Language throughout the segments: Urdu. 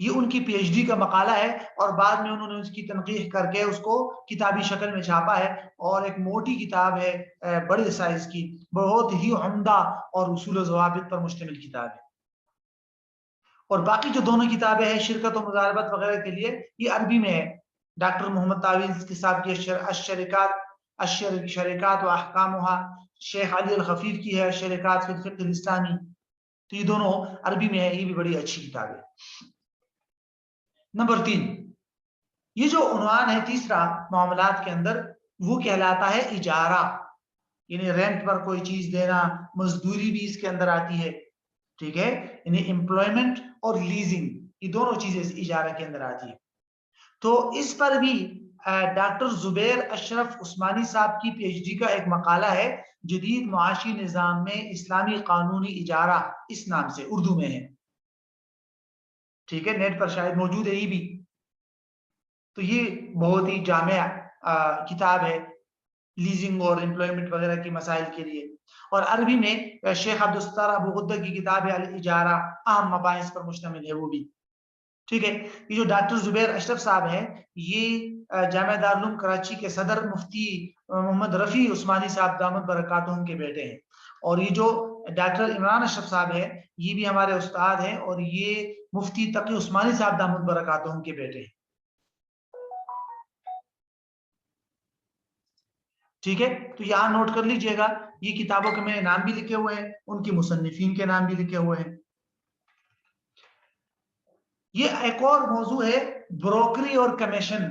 یہ ان کی پی ایچ ڈی کا مقالہ ہے اور بعد میں انہوں نے اس کی تنقیح کر کے اس کو کتابی شکل میں چھاپا ہے، اور ایک موٹی کتاب ہے بڑے سائز کی، بہت ہی عمدہ اور اصول و ضوابط پر مشتمل کتاب ہے۔ اور باقی جو دونوں کتابیں ہیں شرکت و مضاربت وغیرہ کے لیے، یہ عربی میں ہے۔ ڈاکٹر محمد تعویذ صاحب کی الشرکات و احکامها، شیخ علی الخفیف کی ہے الشرکات فی الفقہ الاسلامی، تو یہ دونوں عربی میں ہے، یہ بھی بڑی اچھی کتاب ہے۔ نمبر 3، یہ جو عنوان ہے تیسرا معاملات کے اندر، وہ کہلاتا ہے اجارہ، یعنی رینٹ پر کوئی چیز دینا، مزدوری بھی اس کے اندر آتی ہے، ٹھیک ہے، یعنی امپلائمنٹ اور لیزنگ، یہ دونوں چیزیں اس اجارہ کے اندر آتی ہے۔ تو اس پر بھی ڈاکٹر زبیر اشرف عثمانی صاحب کی پی ایچ ڈی کا ایک مقالہ ہے، جدید معاشی نظام میں اسلامی قانونی اجارہ، اس نام سے اردو میں ہے، ٹھیک ہے، نیٹ پر شاید موجود ہے یہ بھی۔ تو یہ بہت ہی جامع کتاب ہے لیزنگ اور امپلائمنٹ وغیرہ کے مسائل کے لیے۔ اور عربی میں شیخ عبدالستار ابو غدہ کی کتاب ہے الاجارہ، اہم مباحث پر مشتمل ہے وہ بھی، ٹھیک ہے۔ یہ جو ڈاکٹر زبیر اشرف صاحب ہیں، یہ جامعہ دارالعلوم کراچی کے صدر مفتی محمد رفیع عثمانی صاحب دامت برکاتہم کے بیٹے ہیں، اور یہ جو ڈاکٹر عمران اشرف صاحب ہیں، یہ بھی ہمارے استاد ہیں، اور یہ مفتی تقی عثمانی صاحب دامت برکاتہم کے بیٹے ہیں، ٹھیک ہے۔ تو یہاں نوٹ کر لیجئے گا، یہ کتابوں کے میں نے نام بھی لکھے ہوئے ہیں، ان کی مصنفین کے نام بھی لکھے ہوئے ہیں۔ یہ ایک اور موضوع ہے بروکری اور کمیشن،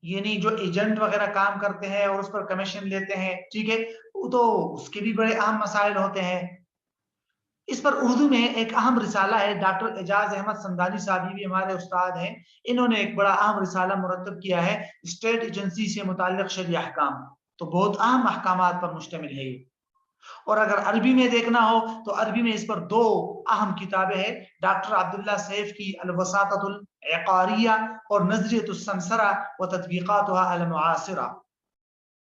یعنی جو ایجنٹ وغیرہ کام کرتے ہیں اور اس پر کمیشن لیتے ہیں، ٹھیک ہے، تو اس کے بھی بڑے اہم مسائل ہوتے ہیں۔ اس پر اردو میں ایک اہم رسالہ ہے، ڈاکٹر اعجاز احمد سمدانی صاحب بھی ہمارے استاد ہیں، انہوں نے ایک بڑا اہم رسالہ مرتب کیا ہے اسٹیٹ ایجنسی سے متعلق شرعی احکام، تو بہت اہم احکامات پر مشتمل ہے یہ۔ اور اگر عربی میں دیکھنا ہو تو عربی میں اس پر دو اہم کتابیں ہیں، ڈاکٹر عبداللہ سیف کی الوساطۃ العقاریہ اور نظریۃ السمسرہ و تطبیقاتها المعاصرہ،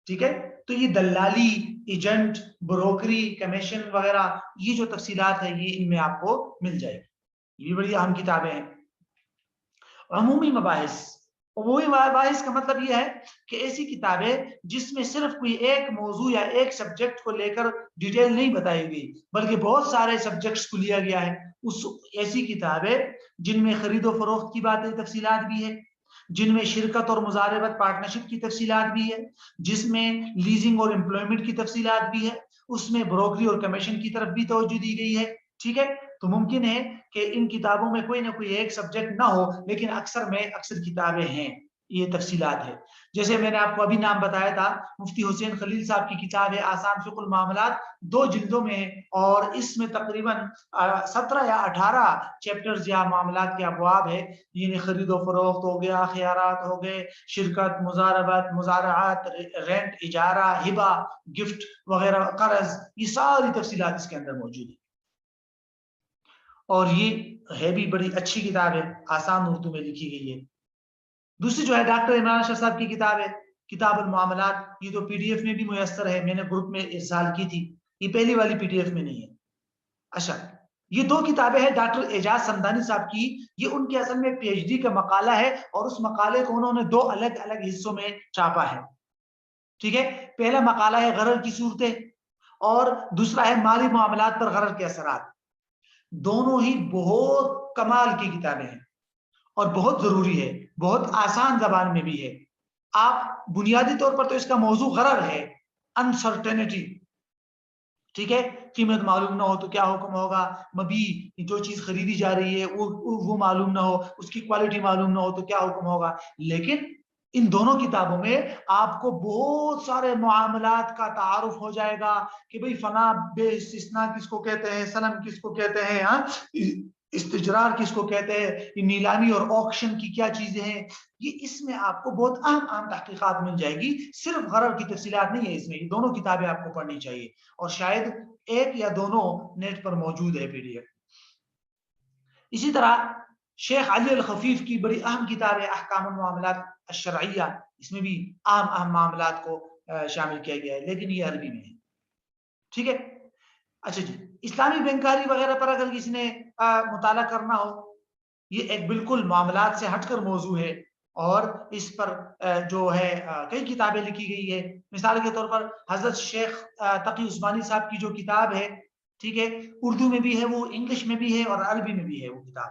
ٹھیک ہے۔ تو یہ دلالی، ایجنٹ، بروکری، کمیشن وغیرہ، یہ جو تفصیلات ہیں یہ ان میں آپ کو مل جائے گی، یہ بڑی اہم کتابیں ہیں۔ عمومی مباحث، عمومی مباحث کا مطلب یہ ہے کہ ایسی کتابیں جس میں صرف کوئی ایک موضوع یا ایک سبجیکٹ کو لے کر ڈیٹیل نہیں بتائی گئی، بلکہ بہت سارے سبجیکٹس کو لیا گیا ہے، ایسی کتابیں جن میں خرید و فروخت کی باتیں تفصیلات بھی ہے، جن میں شرکت اور مضاربت پارٹنرشپ کی تفصیلات بھی ہے، جس میں لیزنگ اور امپلائمنٹ کی تفصیلات بھی ہے، اس میں بروکری اور کمیشن کی طرف بھی توجہ دی گئی ہے، ٹھیک ہے۔ تو ممکن ہے کہ ان کتابوں میں کوئی نہ کوئی ایک سبجیکٹ نہ ہو، لیکن اکثر کتابیں ہیں، یہ تفصیلات ہے۔ جیسے میں نے آپ کو ابھی نام بتایا تھا، مفتی حسین خلیل صاحب کی کتاب ہے آسان فقہ المعاملات، 2 جلدوں میں، اور اس میں تقریباً 17 یا 18 چیپٹرز یا معاملات کے ابواب ہے، یعنی خرید و فروخت ہو گیا، خیارات ہو گئے، شرکت، مضاربت، مزارعات، رینٹ، اجارہ، ہبہ، گفٹ وغیرہ، قرض، یہ ساری تفصیلات اس کے اندر موجود ہیں، اور یہ ہے بھی بڑی اچھی کتاب ہے، آسان اردو میں لکھی گئی ہے۔ دوسری جو ہے ڈاکٹر عمران اشرف صاحب کی کتاب ہے کتاب المعاملات، یہ تو پی ڈی ایف میں بھی میسر ہے، میں نے گروپ میں ارسال کی تھی، یہ پہلی والی پی ڈی ایف میں نہیں ہے۔ اچھا، یہ 2 کتابیں ہیں ڈاکٹر اعجاز سمدانی صاحب کی، یہ ان کے اصل میں پی ایچ ڈی کا مقالہ ہے، اور اس مقالے کو انہوں نے 2 الگ الگ حصوں میں چھاپا ہے، ٹھیک ہے۔ پہلا مقالہ ہے غرر کی صورتیں، اور دوسرا ہے مالی معاملات پر غرر کے اثرات۔ دونوں ہی بہت کمال کی کتابیں ہیں اور بہت ضروری ہے، بہت آسان زبان میں بھی ہے۔ آپ بنیادی طور پر تو اس کا موضوع غرر ہے، انسرٹینٹی، ٹھیک ہے، قیمت معلوم نہ ہو تو کیا حکم ہوگا، مبی جو چیز خریدی جا رہی ہے وہ معلوم نہ ہو، اس کی کوالٹی معلوم نہ ہو تو کیا حکم ہوگا۔ لیکن ان دونوں کتابوں میں آپ کو بہت سارے معاملات کا تعارف ہو جائے گا کہ بھئی فنا بے استثناء کس کو کہتے ہیں، سلم کس کو کہتے ہیں، استجرار کس کو کہتے ہیں، نیلامی اور آکشن کی کیا چیزیں ہیں، یہ اس میں آپ کو بہت اہم تحقیقات مل جائے گی، صرف غرر کی تفصیلات نہیں ہے اس میں، یہ دونوں کتابیں آپ کو پڑھنی چاہیے، اور شاید ایک یا دونوں نیٹ پر موجود ہے پی ڈی ایف۔ اسی طرح شیخ علی الخفیف کی بڑی اہم کتاب ہے احکام المعاملات الشرعیہ، اس میں بھی اہم معاملات کو شامل کیا گیا ہے، لیکن یہ عربی میں ہے، ٹھیک ہے۔ اچھا جی، اسلامی بینکاری وغیرہ پر اگر کسی نے مطالعہ کرنا ہو یہ ایک بالکل معاملات سے ہٹ کر موضوع ہے، اور اس پر جو ہے کئی کتابیں لکھی گئی ہے. مثال کے طور پر حضرت شیخ تقی عثمانی صاحب کی جو کتاب ہے، ٹھیک ہے، اردو میں بھی ہے، وہ انگلش میں بھی ہے اور عربی میں بھی ہے. وہ کتاب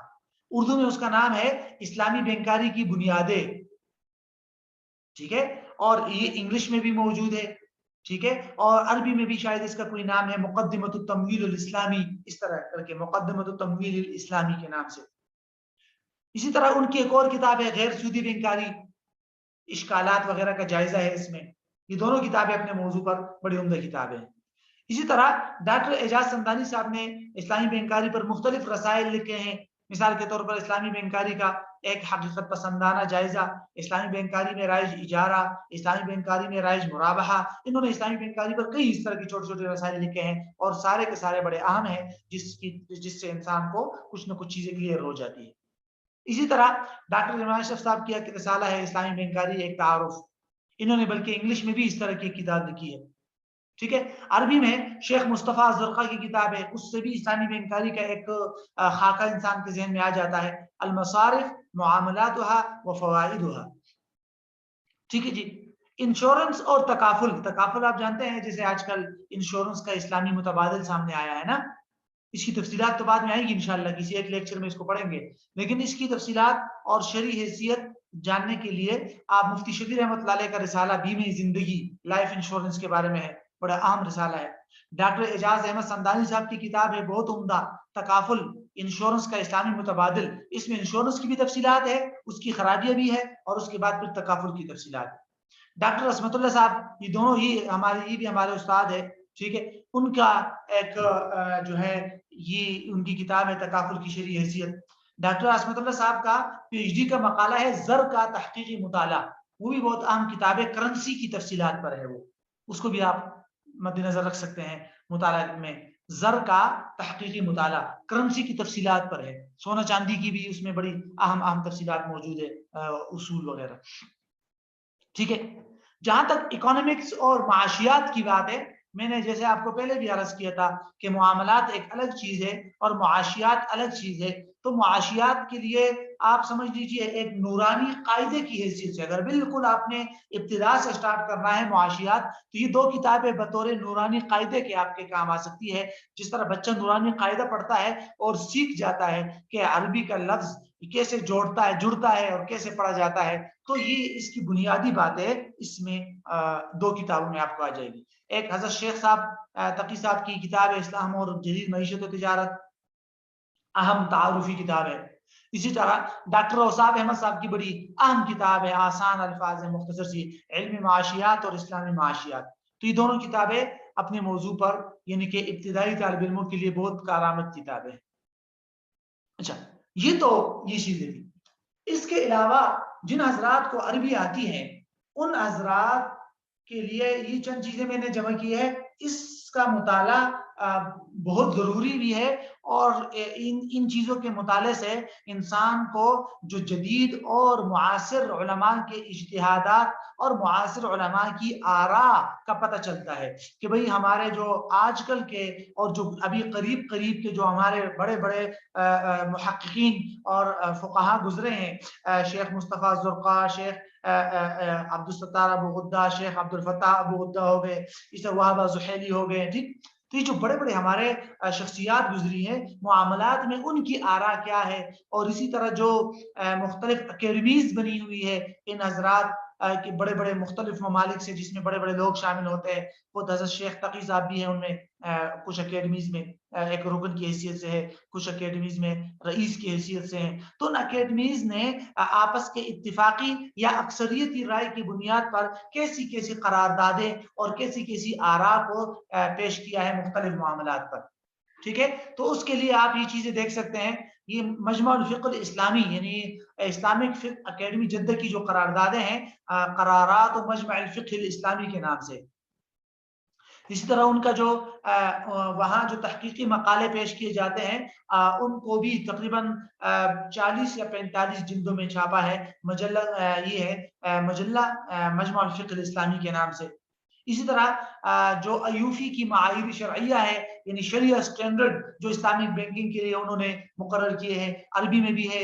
اردو میں اس کا نام ہے اسلامی بینکاری کی بنیادیں، ٹھیک ہے، اور یہ انگلش میں بھی موجود ہے، ٹھیک ہے، اور عربی میں بھی شاید اس کا کوئی نام ہے مقدمۃ التمویل الاسلامی، اس طرح کر کے مقدمۃ التمویل الاسلامی کے نام سے. اسی طرح ان کی ایک اور کتاب ہے غیر سودی بینکاری، اشکالات وغیرہ کا جائزہ ہے اس میں. یہ دونوں کتابیں اپنے موضوع پر بڑی عمدہ کتابیں ہیں. اسی طرح ڈاکٹر اعجاز سمدانی صاحب نے اسلامی بینکاری پر مختلف رسائل لکھے ہیں. مثال کے طور پر اسلامی بینکاری کا ایک حقیقت پسندانہ جائزہ، اسلامی بینکاری میں رائج اجارہ، اسلامی بینکاری میں رائج مرابحہ. انہوں نے اسلامی بینکاری پر کئی اس طرح کی چھوٹے چھوٹے رسائل لکھے ہیں، اور سارے کے سارے بڑے اہم ہیں، جس سے انسان کو کچھ نہ کچھ چیزیں کلیئر ہو جاتی ہیں. اسی طرح ڈاکٹر عمران اشرف صاحب کی ایک رسالہ ہے اسلامی بینکاری ایک تعارف. انہوں نے بلکہ انگلش میں بھی اس طرح کی کتاب لکھی ہے، ٹھیک ہے. عربی میں شیخ مصطفیٰ زرقہ کی کتاب ہے، اس سے بھی اسلامی بینکاری کا ایک خاکہ انسان کے ذہن میں آ جاتا ہے، المصارف معاملاتها وفوائدها. ٹھیک ہے جی. انشورنس اور تکافل آپ جانتے ہیں، جیسے آج کل انشورنس کا اسلامی متبادل سامنے آیا ہے نا. اس کی تفصیلات تو بعد میں آئے گی انشاءاللہ، کسی ایک لیکچر میں اس کو پڑھیں گے، لیکن اس کی تفصیلات اور شرعی حیثیت جاننے کے لیے آپ مفتی شفیع رحمۃ اللہ علیہ کا رسالہ بیم زندگی لائف انشورنس کے بارے میں ہے، بڑا اہم رسالہ ہے. ڈاکٹر اعجاز احمد سمدانی صاحب کی کتاب ہے بہت عمدہ، تکافل انشورنس کا اسلامی متبادل. اس میں انشورنس کی بھی تفصیلات ہے، اس کی خرابیاں بھی ہے، اور اس کے بعد پھر تکافل کی تفصیلات. ڈاکٹر عصمت اللہ صاحب، یہ دونوں ہی یہ بھی ہمارے استاد ہے، ٹھیک ہے. ان کا ایک جو ہے یہ ان کی کتاب ہے تکافل کی شرعی حیثیت. ڈاکٹر عصمت اللہ صاحب کا پی ایچ ڈی کا مقالہ ہے زر کا تحقیقی مطالعہ، وہ بھی بہت اہم کتاب ہے، کرنسی کی تفصیلات پر ہے وہ، اس کو بھی آپ مد نظر رکھ سکتے ہیں مطالعہ میں. زر کا تحقیقی مطالعہ کرنسی کی تفصیلات پر ہے، سونا چاندی کی بھی اس میں بڑی اہم تفصیلات موجود ہے، اصول وغیرہ، ٹھیک ہے. جہاں تک اکانومکس اور معاشیات کی بات ہے، میں نے جیسے آپ کو پہلے بھی عرض کیا تھا کہ معاملات ایک الگ چیز ہے اور معاشیات الگ چیز ہے. تو معاشیات کے لیے آپ سمجھ لیجئے ایک نورانی قاعدے کی حیثیت سے، اگر بالکل آپ نے ابتدا سے سٹارٹ کرنا ہے معاشیات، تو یہ دو کتابیں بطور نورانی قاعدے کے آپ کے کام آ سکتی ہے. جس طرح بچہ نورانی قاعدہ پڑھتا ہے اور سیکھ جاتا ہے کہ عربی کا لفظ کیسے جڑتا ہے اور کیسے پڑھا جاتا ہے، تو یہ اس کی بنیادی باتیں اس میں دو کتابوں میں آپ کو آ جائے گی. ایک حضرت شیخ صاحب تقی صاحب کی کتاب ہے اسلام اور جدید معیشت و تجارت، اہم تعارفی کتاب ہے. اسی طرح ڈاکٹر اوصاف احمد صاحب کی بڑی اہم کتاب ہے، آسان الفاظ ہے، مختصر سی، علمی معاشیات اور اسلامی معاشیات. تو یہ دونوں کتابیں اپنے موضوع پر یعنی کہ ابتدائی طالب علموں کے لیے بہت کارآمد کتابیں. اچھا، یہ تو یہ چیزیں تھی. اس کے علاوہ جن حضرات کو عربی آتی ہے ان حضرات کے لیے یہ چند چیزیں میں نے جمع کی ہے. اس کا مطالعہ بہت ضروری بھی ہے، اور ان چیزوں کے مطالعے سے انسان کو جو جدید اور معاصر علماء کے اجتہادات اور معاصر علماء کی آراء کا پتہ چلتا ہے کہ بھئی ہمارے جو آج کل کے اور جو ابھی قریب کے جو ہمارے بڑے بڑے محققین اور فقہاء گزرے ہیں، شیخ مصطفیٰ زرقہ، شیخ عبد الستار ابو غدہ، شیخ عبد الفتاح ابو غدہ ہو گئے، اس طرح وہابہ زحیلی ہو گئے، ٹھیک. تو یہ جو بڑے بڑے ہمارے شخصیات گزری ہیں معاملات میں، ان کی آراء کیا ہے، اور اسی طرح جو مختلف اکیڈمیز بنی ہوئی ہے ان حضرات کے بڑے بڑے مختلف ممالک سے، جس میں بڑے بڑے لوگ شامل ہوتے ہیں. خود حضرت شیخ تقی صاحب بھی ہیں ان میں، کچھ اکیڈمیز میں ایک رکن کی حیثیت سے ہے، کچھ اکیڈمیز میں رئیس کی حیثیت سے ہیں. تو ان اکیڈمیز نے آپس کے اتفاقی یا اکثریتی رائے کی بنیاد پر کیسی قراردادیں اور کیسی آراء کو پیش کیا ہے مختلف معاملات پر، ٹھیک ہے. تو اس کے لیے آپ یہ چیزیں دیکھ سکتے ہیں. یہ مجمع الفقہ الاسلامی یعنی اسلامک فقہ اکیڈمی جدہ کی جو قراردادیں ہیں، قرارات و مجمع الفقہ الاسلامی کے نام سے. اسی طرح ان کا جو وہاں جو تحقیقی مقالے پیش کیے جاتے ہیں، ان کو بھی تقریباً 40 یا 45 جلدوں میں چھاپا ہے. مجلہ یہ ہے مجلہ مجمع الفقہ الاسلامی کے نام سے. اسی طرح جو ایوفی کی معاہیر شرعیہ ہے، یعنی شریعہ سٹینڈرڈ جو اسلامک بینکنگ کے لیے انہوں نے مقرر کیے ہیں، عربی میں بھی ہے،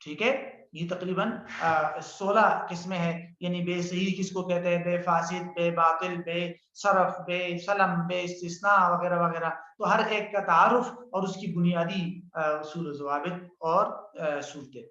ٹھیک ہے، یہ تقریباً 16 قسمیں ہیں، یعنی بے صحیح کس کو کہتے ہیں، بے فاسد، بے باطل، بے صرف، بے سلم، بے استثناء وغیرہ وغیرہ. تو ہر ایک کا تعارف اور اس کی بنیادی اصول و ضوابط اور صورتیں.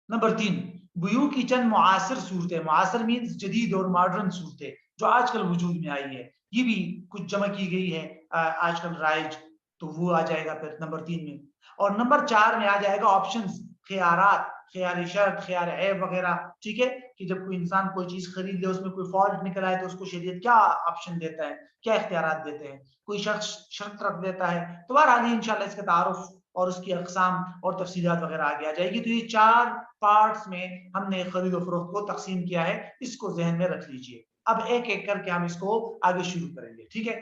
نمبر 3، بیوع کی چند معاصر صورتیں. معاصر مینز جدید اور ماڈرن صورتیں جو آج کل وجود میں آئی ہے، یہ بھی کچھ جمع کی گئی ہے آج کل رائج، تو وہ آ جائے گا پھر نمبر 3 میں. اور نمبر 4 میں آ جائے گا آپشنز، خیارات، خیار شرط، خیار عیب وغیرہ. ٹھیک ہے، کہ جب کوئی انسان کوئی چیز خرید لے، اس میں کوئی فالٹ نکل آئے تو اس کو شریعت کیا آپشن دیتا ہے، کیا اختیارات دیتے ہیں. کوئی شخص شرط رکھ دیتا ہے تو بہرحال انشاءاللہ اس کا تعارف اور اس کی اقسام اور تفصیلات وغیرہ آگے آ جائے گی. تو یہ 4 پارٹس میں ہم نے خرید و فروخت کو تقسیم کیا ہے، اس کو ذہن میں رکھ لیجئے. اب ایک ایک کر کے ہم اس کو آگے شروع کریں گے. ٹھیک ہے،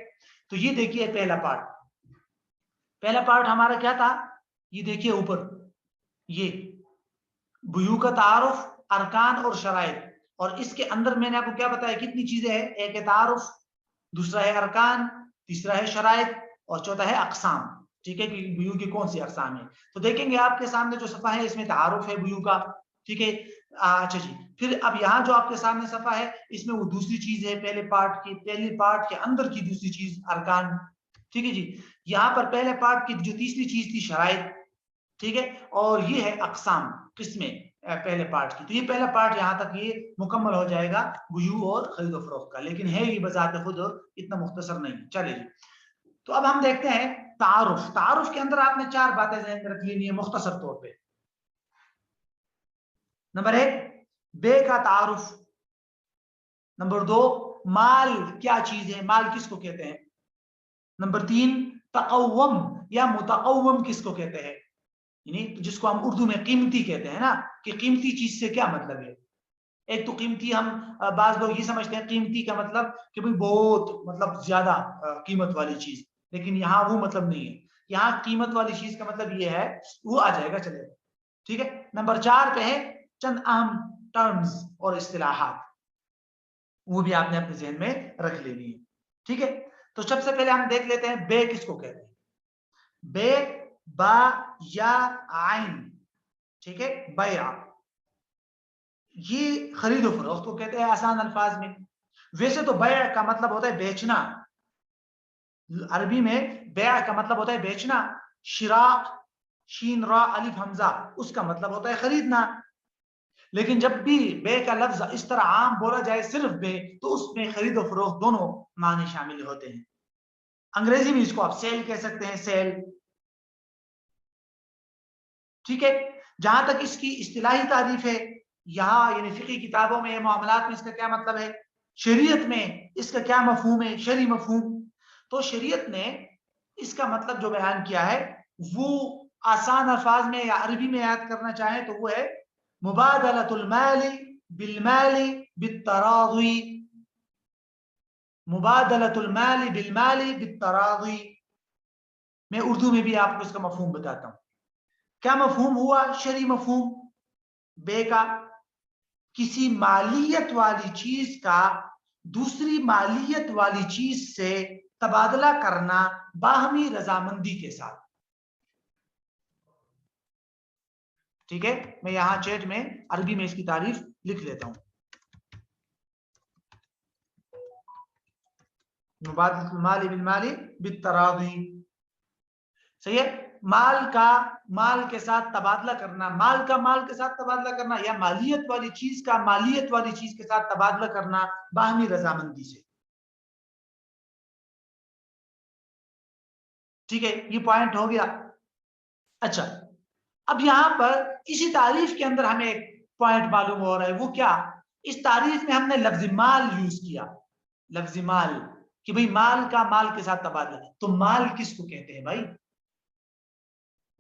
تو یہ دیکھیے پہلا پارٹ ہمارا کیا تھا، یہ دیکھیے اوپر، یہ بیوع کا تعارف، ارکان اور شرائط. اور اس کے اندر میں نے آپ کو کیا بتایا، کتنی چیزیں ہیں، ایک ہے تعارف، دوسرا ہے ارکان، تیسرا ہے شرائط اور چوتھا ہے اقسام. ٹھیک ہے، کہ بیوع کی کون سی اقسام ہے. تو دیکھیں گے آپ کے سامنے جو صفحہ ہے اس میں تعارف ہے بیوع کا. ٹھیک ہے، اچھا جی، پھر اب یہاں جو آپ کے سامنے صفحہ ہے اس میں وہ دوسری چیز ہے، پہلے پارٹ کے اندر کی دوسری چیز ارکان. ٹھیک ہے جی، یہاں پر پہلے پارٹ کی جو تیسری چیز تھی شرائط. ٹھیک ہے، اور یہ ہے اقسام، قسمیں پہلے پارٹ کی. تو یہ پہلا پارٹ یہاں تک یہ مکمل ہو جائے گا بیوع اور خرید و فروخت کا، لیکن ہے یہ بذات خود اتنا مختصر نہیں. چلے جی، تو اب ہم دیکھتے ہیں تعارف کے اندر آپ نے 4 باتیں ذہن میں رکھ لینی ہے مختصر طور پہ. نمبر 1، بے کا تعارف. نمبر 2، مال کیا چیز ہے، مال کس کو کہتے ہیں. نمبر 3، تقوم یا متقوم کس کو کہتے ہیں، یعنی جس کو ہم اردو میں قیمتی کہتے ہیں نا، کہ قیمتی چیز سے کیا مطلب ہے. ایک تو قیمتی، ہم بعض لوگ یہ سمجھتے ہیں قیمتی کا مطلب کہ بھئی بہت مطلب زیادہ قیمت والی چیز، لیکن یہاں وہ مطلب نہیں ہے. یہاں قیمت والی چیز کا مطلب یہ ہے، وہ آ جائے گا، چلے گا. ٹھیک ہے، نمبر 4 پہ ہے چند اہم ٹرمز اور اصطلاحات، وہ بھی آپ نے اپنے ذہن میں رکھ لینی ہے. ٹھیک ہے، تو سب سے پہلے ہم دیکھ لیتے ہیں بے کس کو کہتے ہیں. بے، با یا عین. ٹھیک ہے، بیع، یہ خرید و فروخت کو کہتے ہیں آسان الفاظ میں. ویسے تو بیع کا مطلب ہوتا ہے بیچنا، عربی میں بیع کا مطلب ہوتا ہے بیچنا. شراء، شین را الف حمزہ، اس کا مطلب ہوتا ہے خریدنا. لیکن جب بھی بے کا لفظ اس طرح عام بولا جائے صرف بے، تو اس میں خرید و فروخت دونوں معنی شامل ہوتے ہیں. انگریزی میں اس کو آپ سیل کہہ سکتے ہیں، سیل. ٹھیک ہے، جہاں تک اس کی اصطلاحی تعریف ہے، یہاں یعنی فقہی کتابوں میں، معاملات میں اس کا کیا مطلب ہے، شریعت میں اس کا کیا مفہوم ہے، شرعی مفہوم. تو شریعت نے اس کا مطلب جو بیان کیا ہے وہ آسان الفاظ میں یا عربی میں یاد کرنا چاہیں تو وہ ہے مبادلۃ المال بالمال بالتراضی. مبادلۃ المال بالمال بالتراضی. میں اردو میں بھی آپ کو اس کا مفہوم بتاتا ہوں. کیا مفہوم ہوا شرعی مفہوم بے کا، کسی مالیت والی چیز کا دوسری مالیت والی چیز سے تبادلہ کرنا باہمی رضامندی کے ساتھ. ٹھیک ہے، میں یہاں چیٹ میں عربی میں اس کی تعریف لکھ لیتا ہوں. مبادلۃ المال بالمال بالتراضی. صحیح ہے، مال کے ساتھ تبادلہ کرنا، مال کا مال کے ساتھ تبادلہ کرنا، یا مالیت والی چیز کا مالیت والی چیز کے ساتھ تبادلہ کرنا باہمی رضامندی سے. ٹھیک ہے، یہ پوائنٹ ہو گیا. اچھا، اب یہاں پر اسی تعریف کے اندر ہمیں ایک پوائنٹ معلوم ہو رہا ہے، وہ کیا، اس تعریف میں ہم نے لفظ مال یوز کیا. لفظ مال، کہ بھئی مال کا مال کے ساتھ تبادلہ. تو مال کس کو کہتے ہیں بھائی،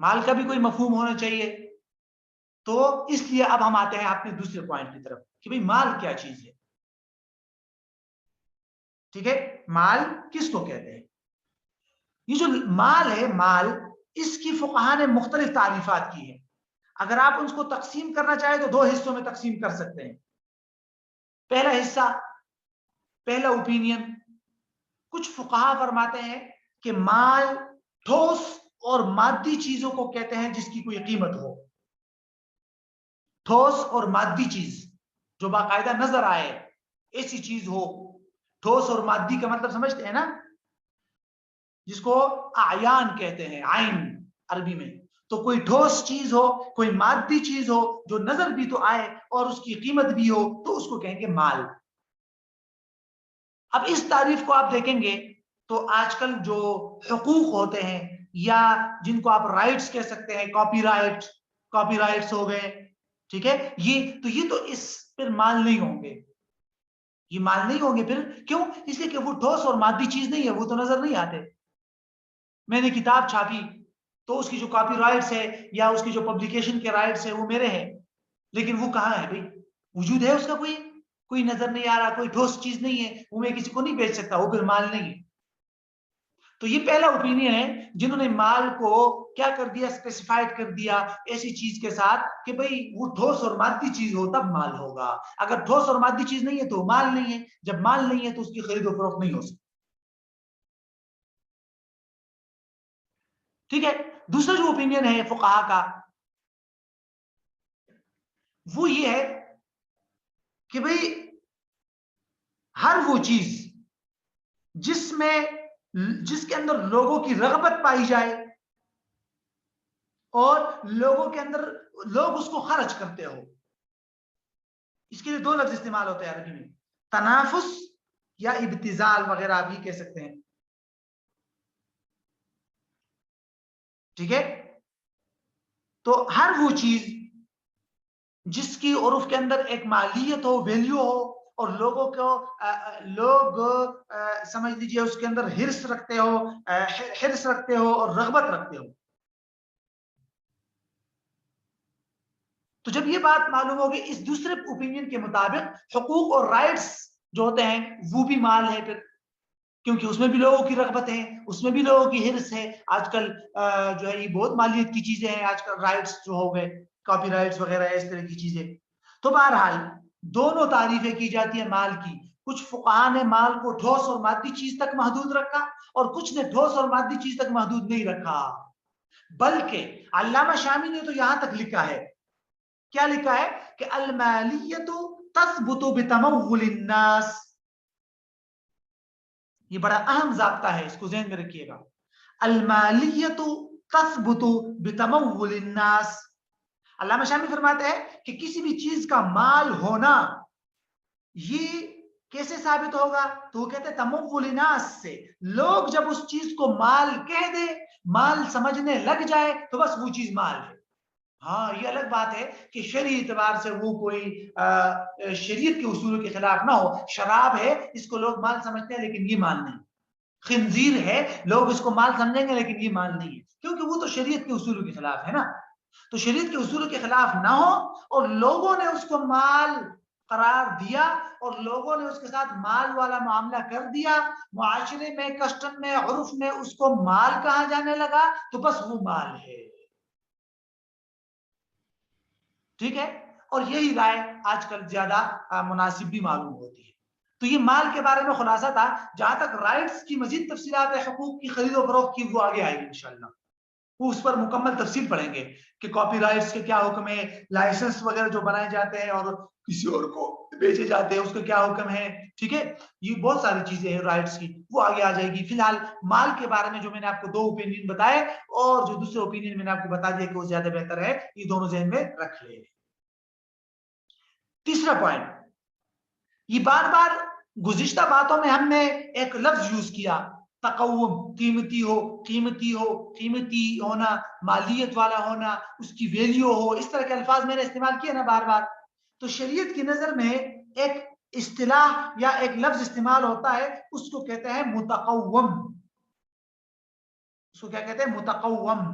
مال کا بھی کوئی مفہوم ہونا چاہیے. تو اس لیے اب ہم آتے ہیں اپنے دوسرے پوائنٹ کی طرف کہ بھئی مال کیا چیز ہے. ٹھیک ہے، مال کس کو کہتے ہیں. یہ جو مال ہے، مال، اس کی فقہاء نے مختلف تعریفات کی ہیں. اگر آپ اس کو تقسیم کرنا چاہیں تو 2 حصوں میں تقسیم کر سکتے ہیں. پہلا حصہ، پہلا اوپینین، کچھ فقہاء فرماتے ہیں کہ مال ٹھوس اور مادی چیزوں کو کہتے ہیں جس کی کوئی قیمت ہو. ٹھوس اور مادی چیز جو باقاعدہ نظر آئے ایسی چیز ہو. ٹھوس اور مادی کا مطلب سمجھتے ہیں نا, جس کو اعیان کہتے ہیں, عین عربی میں. تو کوئی ٹھوس چیز ہو, کوئی مادی چیز ہو جو نظر بھی تو آئے اور اس کی قیمت بھی ہو, تو اس کو کہیں گے مال. اب اس تعریف کو آپ دیکھیں گے تو آج کل جو حقوق ہوتے ہیں یا جن کو آپ رائٹس کہہ سکتے ہیں, کاپی رائٹس ہو گئے, ٹھیک ہے, یہ تو اس پر مال نہیں ہوں گے. یہ مال نہیں ہوں گے. پھر کیوں؟ اس لیے کہ وہ ٹھوس اور مادی چیز نہیں ہے, وہ تو نظر نہیں آتے. میں نے کتاب چھاپی تو اس کی جو کاپی رائٹس ہے یا اس کی جو پبلیکیشن کے رائٹس ہے وہ میرے ہیں, لیکن وہ کہاں ہے بھائی؟ وجود ہے اس کا کوئی نظر نہیں آ رہا, کوئی ٹھوس چیز نہیں ہے, وہ میں کسی کو نہیں بیچ سکتا, وہ پھر مال نہیں ہے. تو یہ پہلا اوپینین ہے جنہوں نے مال کو کیا کر دیا, اسپیسیفائڈ کر دیا ایسی چیز کے ساتھ کہ بھئی وہ ٹھوس اور مادی چیز ہو تب مال ہوگا. اگر ٹھوس اور مادی چیز نہیں ہے تو مال نہیں ہے. جب مال نہیں ہے تو اس کی خرید و فروخت نہیں ہو سکتی. ٹھیک ہے. دوسرا جو اوپینین ہے فقہا کا وہ یہ ہے کہ بھئی ہر وہ چیز جس کے اندر لوگوں کی رغبت پائی جائے اور لوگوں کے اندر لوگ اس کو خرچ کرتے ہو. اس کے لیے دو لفظ استعمال ہوتے ہیں عربی میں, تنافس یا ابتذال وغیرہ آپ یہ کہہ سکتے ہیں. ٹھیک ہے. تو ہر وہ چیز جس کی عرف کے اندر ایک مالیت ہو, ویلیو ہو, اور لوگوں کو لوگ سمجھ لیجیے اس کے اندر حرص رکھتے ہو اور رغبت رکھتے ہو. تو جب یہ بات معلوم ہوگی, اس دوسرے اوپینین کے مطابق حقوق اور رائٹس جو ہوتے ہیں وہ بھی مال ہے پھر, کیونکہ اس میں بھی لوگوں کی رغبت ہے, اس میں بھی لوگوں کی حرص ہے. آج کل جو ہے یہ بہت مالیت کی چیزیں ہیں, آج کل رائٹس جو ہو گئے, کاپی رائٹس وغیرہ اس طرح کی چیزیں. تو بہرحال دونوں تعریفیں کی جاتی ہیں مال کی. کچھ فقہا نے مال کو ٹھوس اور مادی چیز تک محدود رکھا اور کچھ نے ٹھوس اور مادی چیز تک محدود نہیں رکھا, بلکہ علامہ شامی نے تو یہاں تک لکھا ہے, کیا لکھا ہے کہ المالیت تثبت بتمول الناس. یہ بڑا اہم ضابطہ ہے, اس کو ذہن میں رکھیے گا. المالیت تثبت بتمول الناس. علامہ شامی فرماتے ہیں کہ کسی بھی چیز کا مال ہونا یہ کیسے ثابت ہوگا؟ تو وہ کہتے ہیں تمول الناس سے. لوگ جب اس چیز کو مال کہہ دے, مال سمجھنے لگ جائے تو بس وہ چیز مال ہے. ہاں یہ الگ بات ہے کہ شرعی اعتبار سے وہ کوئی شریعت کے اصولوں کے خلاف نہ ہو. شراب ہے, اس کو لوگ مال سمجھتے ہیں لیکن یہ مال نہیں. خنزیر ہے, لوگ اس کو مال سمجھیں گے لیکن یہ مال نہیں ہے, کیونکہ وہ تو شریعت کے اصولوں کے خلاف ہے نا. تو شریعت کے اصولوں کے خلاف نہ ہو اور لوگوں نے اس کو مال قرار دیا اور لوگوں نے اس کے ساتھ مال والا معاملہ کر دیا, معاشرے میں, کسٹم میں, عرف میں اس کو مال کہا جانے لگا, تو بس وہ مال ہے. ٹھیک ہے. اور یہی رائے آج کل زیادہ مناسب بھی معلوم ہوتی ہے. تو یہ مال کے بارے میں خلاصہ تھا. جہاں تک رائٹس کی مزید تفصیلات ہے, حقوق کی خرید و فروخت کی, وہ آگے آئے گی انشاءاللہ. وہ اس پر مکمل تفصیل پڑھیں گے کہ کاپی رائٹس کے کیا حکم ہے, لائسنس وغیرہ جو بنائے جاتے ہیں اور کسی اور کو بیچے جاتے ہیں اس کا کیا حکم ہے. ٹھیک ہے. یہ بہت ساری چیزیں ہیں رائٹس کی, وہ آگے آ جائے گی. فی الحال مال کے بارے میں جو میں نے آپ کو دو اوپینین بتائے اور جو دوسرے اوپینین میں نے آپ کو بتا دیا کہ وہ زیادہ بہتر ہے, یہ دونوں ذہن میں رکھ لیں. تیسرا پوائنٹ, یہ بار بار گزشتہ باتوں میں ہم نے ایک لفظ یوز کیا, تقوم. قیمتی ہو, قیمتی ہو, قیمتی ہونا, مالیت والا ہونا, اس کی ویلیو ہو, اس طرح کے الفاظ میں نے استعمال کیے نا بار بار. تو شریعت کی نظر میں ایک اصطلاح یا ایک لفظ استعمال ہوتا ہے, اس کو کہتے ہیں متقوم. اس کو کیا کہتے ہیں؟ متقوم.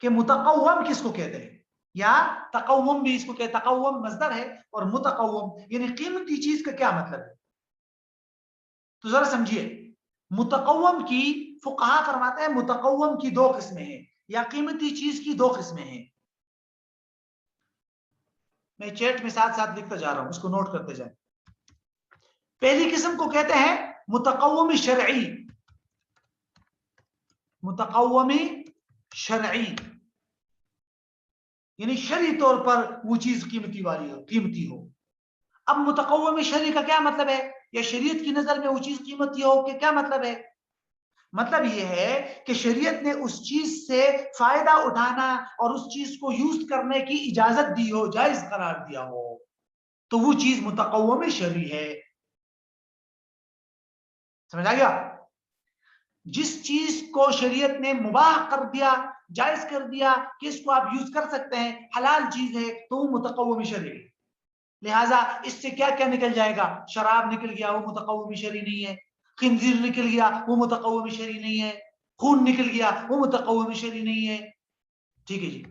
کہ متقوم کس کو کہتے ہیں, یا تقوم بھی اس کو کہتے ہیں. تقوم مصدر ہے اور متقوم یعنی قیمتی چیز کا کیا مطلب ہے؟ تو ذرا سمجھیے. متقوم کی فقہا فرماتے ہیں متقوم کی دو قسمیں ہیں, یا قیمتی چیز کی دو قسمیں ہیں. میں چیٹ میں ساتھ ساتھ لکھتا جا رہا ہوں, اس کو نوٹ کرتے جائیں. پہلی قسم کو کہتے ہیں متقوم شرعی. متقوم شرعی، یعنی شرعی طور پر وہ چیز قیمتی والی ہو، قیمتی ہو۔ اب متقوم شرعی کا کیا مطلب ہے، یا شریعت کی نظر میں وہ چیز قیمتی ہو کہ کیا مطلب ہے؟ مطلب یہ ہے کہ شریعت نے اس چیز سے فائدہ اٹھانا اور اس چیز کو یوز کرنے کی اجازت دی ہو، جائز قرار دیا ہو، تو وہ چیز متقوم شرعی ہے۔ سمجھ آ گیا؟ جس چیز کو شریعت نے مباح کر دیا، جائز کر دیا کہ اس کو آپ یوز کر سکتے ہیں، حلال چیز ہے، تو وہ متقوم شرعی ہے۔ لہٰذا اس سے کیا کیا نکل جائے گا؟ شراب نکل گیا، وہ متقوم شرعی نہیں ہے۔ خنزیر نکل گیا، وہ متقوم شرعی نہیں ہے۔ خون نکل گیا، وہ متقوم شرعی نہیں ہے۔ ٹھیک ہے جی۔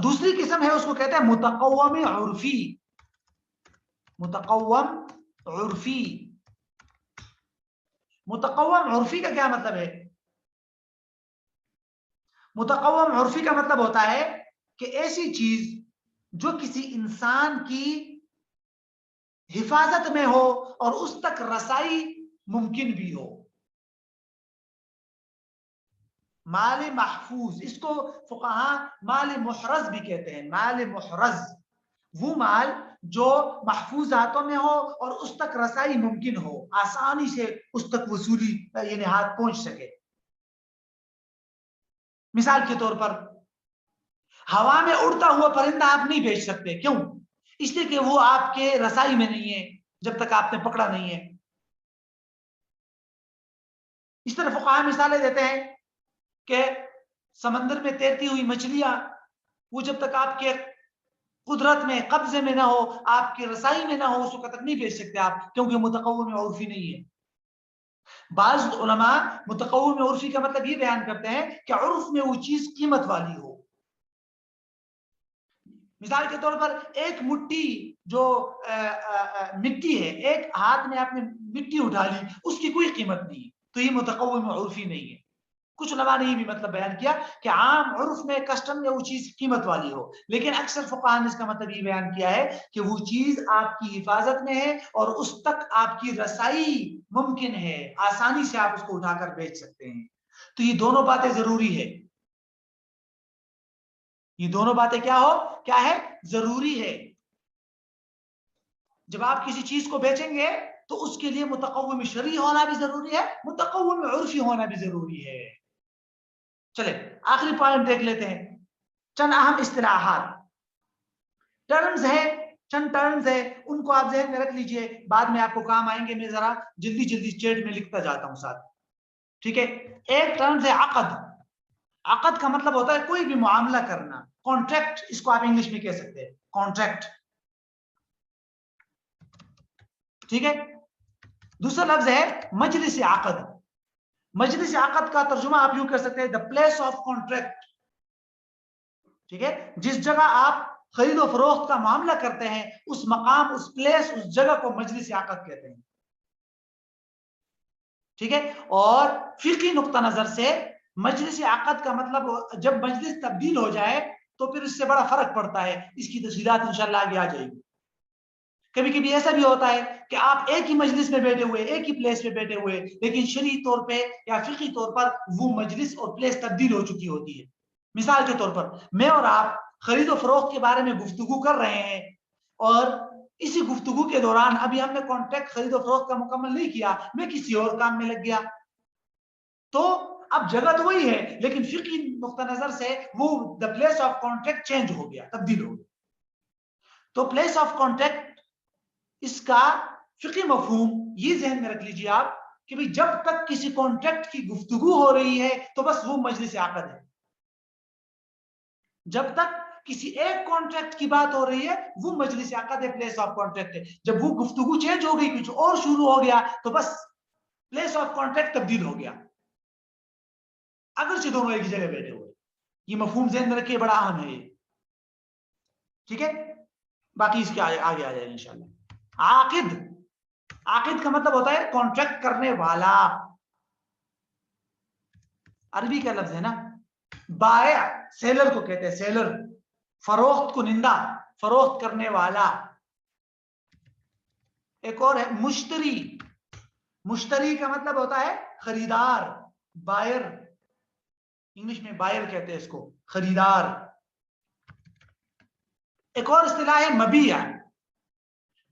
دوسری قسم ہے، اس کو کہتے ہیں متقوم عرفی۔ متقوم عرفی، متقوم عرفی کا کیا مطلب ہے؟ متقوم عرفی کا مطلب ہوتا ہے کہ ایسی چیز جو کسی انسان کی حفاظت میں ہو اور اس تک رسائی ممکن بھی ہو۔ مال محفوظ، اس کو فقہاء مال محرز بھی کہتے ہیں۔ مال محرز وہ مال جو محفوظ ہاتھوں میں ہو اور اس تک رسائی ممکن ہو، آسانی سے اس تک وصولی یعنی ہاتھ پہنچ سکے۔ مثال کے طور پر ہوا میں اڑتا ہوا پرندہ آپ نہیں بیچ سکتے، کیوں؟ اس لیے کہ وہ آپ کے رسائی میں نہیں ہے جب تک آپ نے پکڑا نہیں ہے۔ اس طرح فقہاء مثالیں دیتے ہیں کہ سمندر میں تیرتی ہوئی مچھلیاں، وہ جب تک آپ کے قدرت میں، قبضے میں نہ ہو، آپ کی رسائی میں نہ ہو، اس وقت تک نہیں بیچ سکتے آپ، کیونکہ متقوم عرفی نہیں ہے۔ بعض علماء متقوم عرفی کا مطلب یہ بیان کرتے ہیں کہ عرف میں وہ چیز قیمت والی ہو۔ مثال کے طور پر ایک مٹھی جو مٹی ہے، ایک ہاتھ میں آپ نے مٹی اٹھا لی، اس کی کوئی قیمت نہیں، تو یہ متقوم عرفی نہیں ہے۔ کچھ علماء نے یہ بھی مطلب بیان کیا کہ عام عرف میں، کسٹم میں وہ چیز قیمت والی ہو، لیکن اکثر فقہاء نے اس کا مطلب یہ بیان کیا ہے کہ وہ چیز آپ کی حفاظت میں ہے اور اس تک آپ کی رسائی ممکن ہے، آسانی سے آپ اس کو اٹھا کر بیچ سکتے ہیں۔ تو یہ دونوں باتیں ضروری ہے، یہ دونوں باتیں کیا ہے؟ ضروری ہے۔ جب آپ کسی چیز کو بیچیں گے تو اس کے لیے متقوم شرعی ہونا بھی ضروری ہے، متقوم عرفی ہونا بھی ضروری ہے۔ چلے آخری پوائنٹ دیکھ لیتے ہیں، چند اہم اصطلاحات، ٹرمز ہے، چند ٹرمز ہے، ان کو آپ ذہن میں رکھ لیجئے، بعد میں آپ کو کام آئیں گے۔ میں ذرا جلدی چیٹ میں لکھتا جاتا ہوں ساتھ، ٹھیک ہے؟ ایک ٹرمز ہے عقد۔ عقد کا مطلب ہوتا ہے کوئی بھی معاملہ کرنا، کانٹریکٹ، اس کو آپ انگلش میں کہہ سکتے ہیں کانٹریکٹ، ٹھیک ہے؟ دوسرا لفظ ہے مجلس عقد۔ مجلس عقد کا ترجمہ آپ یوں کر سکتے ہیں، the place of contract، ٹھیک ہے؟ جس جگہ آپ خرید و فروخت کا معاملہ کرتے ہیں، اس مقام، اس پلیس، اس جگہ کو مجلس عقد کہتے ہیں، ٹھیک ہے؟ اور فقہی نقطہ نظر سے مجلس عقد کا مطلب جب مجلس تبدیل ہو جائے تو پھر اس سے بڑا فرق پڑتا ہے، اس کی تفصیلات انشاءاللہ آگے آ جائے گی۔ کبھی کبھی ایسا بھی ہوتا ہے کہ آپ ایک ہی مجلس میں بیٹھے ہوئے، ایک ہی پلیس پہ بیٹھے ہوئے، لیکن شرعی طور پہ یا فقہی طور پر وہ مجلس اور پلیس تبدیل ہو چکی ہوتی ہے۔ مثال کے طور پر میں اور آپ خرید و فروخت کے بارے میں گفتگو کر رہے ہیں، اور اسی گفتگو کے دوران ابھی ہم نے کانٹریکٹ خرید و فروخت کا مکمل نہیں کیا، میں کسی اور کام میں لگ گیا، تو اب جگہ تو وہی ہے لیکن فقہی نقطہ نظر سے وہ the place of contract change ہو گیا، تبدیل ہو گیا۔ تو پلیس آف کانٹریکٹ، اس کا فقہی مفہوم یہ ذہن میں رکھ لیجیے آپ کہ بھئی جب تک کسی کانٹریکٹ کی گفتگو ہو رہی ہے تو بس وہ مجلس عقد ہے، جب تک کسی ایک کانٹریکٹ کی بات ہو رہی ہے وہ مجلس عقد ہے، پلیس آف کانٹریکٹ ہے۔ جب وہ گفتگو چینج ہو گئی، کچھ اور شروع ہو گیا، تو بس پلیس آف کانٹریکٹ تبدیل ہو گیا، اگرچہ دونوں ایک جگہ بیٹھے ہوئے۔ یہ مفہوم ذہن میں رکھیے، بڑا اہم ہے یہ، ٹھیک ہے؟ باقی اس کے آگے آ جائے گا انشاءاللہ۔ عاقد، عاقد کا مطلب ہوتا ہے کانٹریکٹ کرنے والا، عربی کا لفظ ہے نا۔ بائع، سیلر کو کہتے ہیں، سیلر، فروخت کنندہ، فروخت کرنے والا۔ ایک اور ہے مشتری، مشتری کا مطلب ہوتا ہے خریدار، بائر، انگلش میں بائر کہتے ہیں اس کو، خریدار۔ ایک اور اصطلاح ہے مبیع۔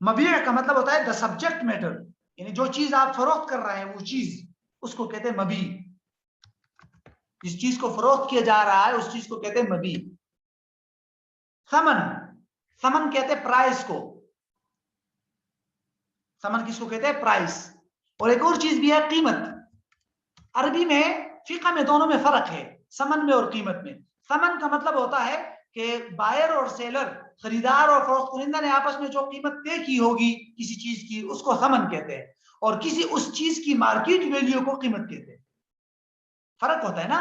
مبیع کا مطلب ہوتا ہے دا سبجیکٹ میٹر، یعنی جو چیز آپ فروخت کر رہے ہیں وہ چیز، اس کو کہتے ہیں مبیع۔ جس چیز کو فروخت کیا جا رہا ہے اس چیز کو کہتے ہیں مبیع۔ ثمن، ثمن کہتے ہیں پرائس کو، ثمن کس کو کہتے ہیں؟ پرائس۔ اور ایک اور چیز بھی ہے قیمت۔ عربی میں فقہ میں دونوں میں فرق ہے، ثمن میں اور قیمت میں۔ ثمن کا مطلب ہوتا ہے کہ بائر اور سیلر، خریدار اور فروخت کنندہ نے آپس میں جو قیمت طے کی ہوگی کسی چیز کی اس کو ثمن کہتے ہیں، اور کسی اس چیز کی مارکیٹ ویلیو کو قیمت کہتے ہیں۔ فرق ہوتا ہے نا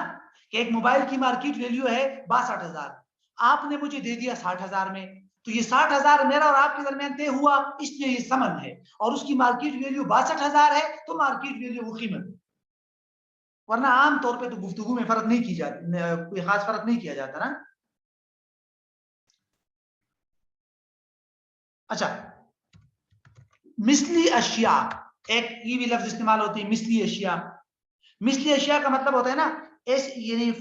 کہ ایک موبائل کی مارکیٹ ویلیو ہے 62,000، آپ نے مجھے دے دیا 60,000 میں، تو یہ 60,000 میرا اور آپ کے درمیان طے ہوا، اس لیے یہ ثمن ہے، اور اس کی مارکیٹ ویلیو 62,000 ہے تو مارکیٹ ویلیو وہ قیمت ہے۔ ورنہ عام طور پہ تو گفتگو میں فرق نہیں کی جاتی، کوئی خاص فرق نہیں کیا جاتا نا۔ اچھا، مثلی اشیاء، ایک یہ بھی لفظ استعمال ہوتی ہے مثلی اشیاء۔ مثلی اشیاء کا مطلب ہوتا ہے نا یعنی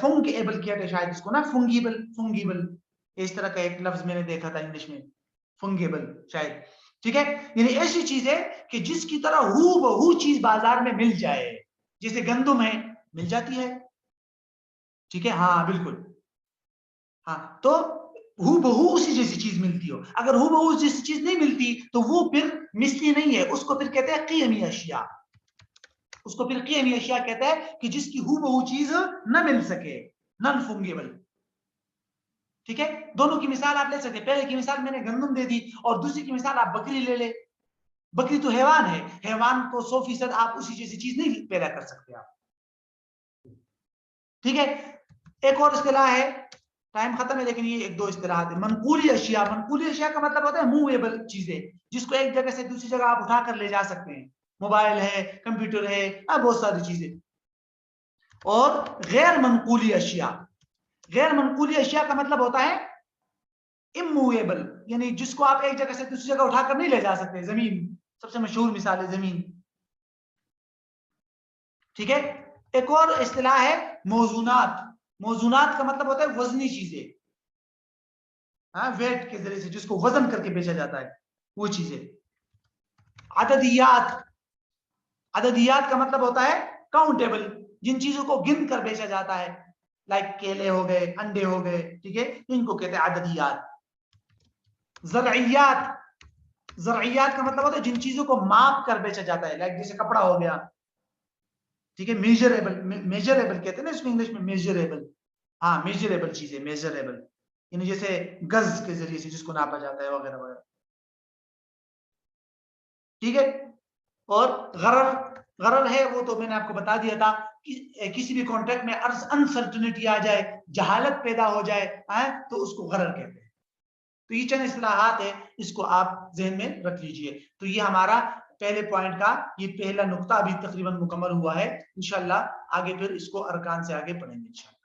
فنگیبل کیا گیا شاید اس کو نا، فنگیبل اس طرح کا ایک لفظ میں نے دیکھا تھا انگلش میں، فنگیبل شاید، ٹھیک ہے، یعنی ایسی چیز ہے کہ جس کی طرح ہو بہو چیز بازار میں مل جائے، جیسے گندم ہے مل جاتی ہے، ٹھیک ہے، ہاں بالکل، ہاں، تو ہو بہو اسی جیسی چیز ملتی ہو۔ اگر ہو بہو جیسی چیز نہیں ملتی تو وہ پھر مثلی نہیں ہے، اس کو پھر کہتے ہیں قیمی اشیاء، اس کو پھر قیمی اشیاء کہتا ہے کہ جس کی ہو بہو چیز نہ مل سکے، نن فنگیبل، ٹھیک ہے۔ دونوں کی مثال آپ لے سکتے، پہلے کی مثال میں نے گندم دے دی، اور دوسری کی مثال آپ بکری لے لے۔ بکری تو حیوان ہے، حیوان کو 100% آپ اسی جیسی چیز نہیں پیدا کر سکتے آپ، ٹھیک ہے۔ ایک اور اصطلاح ہے، ٹائم ختم ہے لیکن یہ ایک دو اصطلاحات ہیں، منقولی اشیاء۔ منقولی اشیاء کا مطلب ہوتا ہے موویبل چیزیں، جس کو ایک جگہ سے دوسری جگہ آپ اٹھا کر لے جا سکتے ہیں، موبائل ہے، کمپیوٹر ہے، بہت ساری چیزیں۔ اور غیر منقولی اشیاء، غیر منقولی اشیاء کا مطلب ہوتا ہے اموویبل، یعنی جس کو آپ ایک جگہ سے دوسری جگہ اٹھا کر نہیں لے جا سکتے۔ زمین سب سے مشہور مثال ہے زمین، ٹھیک ہے۔ ایک اور اصطلاح ہے موزونات۔ موزونات کا مطلب ہوتا ہے وزنی چیزیں، ہاں، ویٹ کے ذریعے سے جس کو وزن کر کے بیچا جاتا ہے وہ چیزیں۔ عددیات، عددیات کا مطلب ہوتا ہے کاؤنٹیبل، جن چیزوں کو گن کر بیچا جاتا ہے، لائک کیلے ہو گئے، انڈے ہو گئے، ٹھیک ہے، ان کو کہتے ہیں عددیات۔ زرعیات، زرعیات کا مطلب ہوتا ہے جن چیزوں کو ماپ کر بیچا جاتا ہے، لائک جیسے کپڑا ہو گیا، ٹھیک ہے، میجریبل، میجریبل کہتے ہیں نا اس میں انگلش میں، میجریبل، ہاں میجریبل چیزیں، میجریبل یعنی جیسے گز کے ذریعے سے جس کو ناپا جاتا ہے وغیرہ وغیرہ، ٹھیک ہے۔ اور غرر، غرر ہے وہ تو میں نے آپ کو بتا دیا تھا، کسی بھی کانٹریکٹ میں انسرٹنٹی آ جائے، جہالت پیدا ہو جائے تو اس کو غرر کہتے ہیں۔ تو یہ چند اصطلاحات ہیں، اس کو آپ ذہن میں رکھ لیجئے۔ تو یہ ہمارا پہلے پوائنٹ کا یہ پہلا نقطہ ابھی تقریباً مکمل ہوا ہے، انشاءاللہ آگے پھر اس کو ارکان سے آگے پڑھیں گے انشاءاللہ۔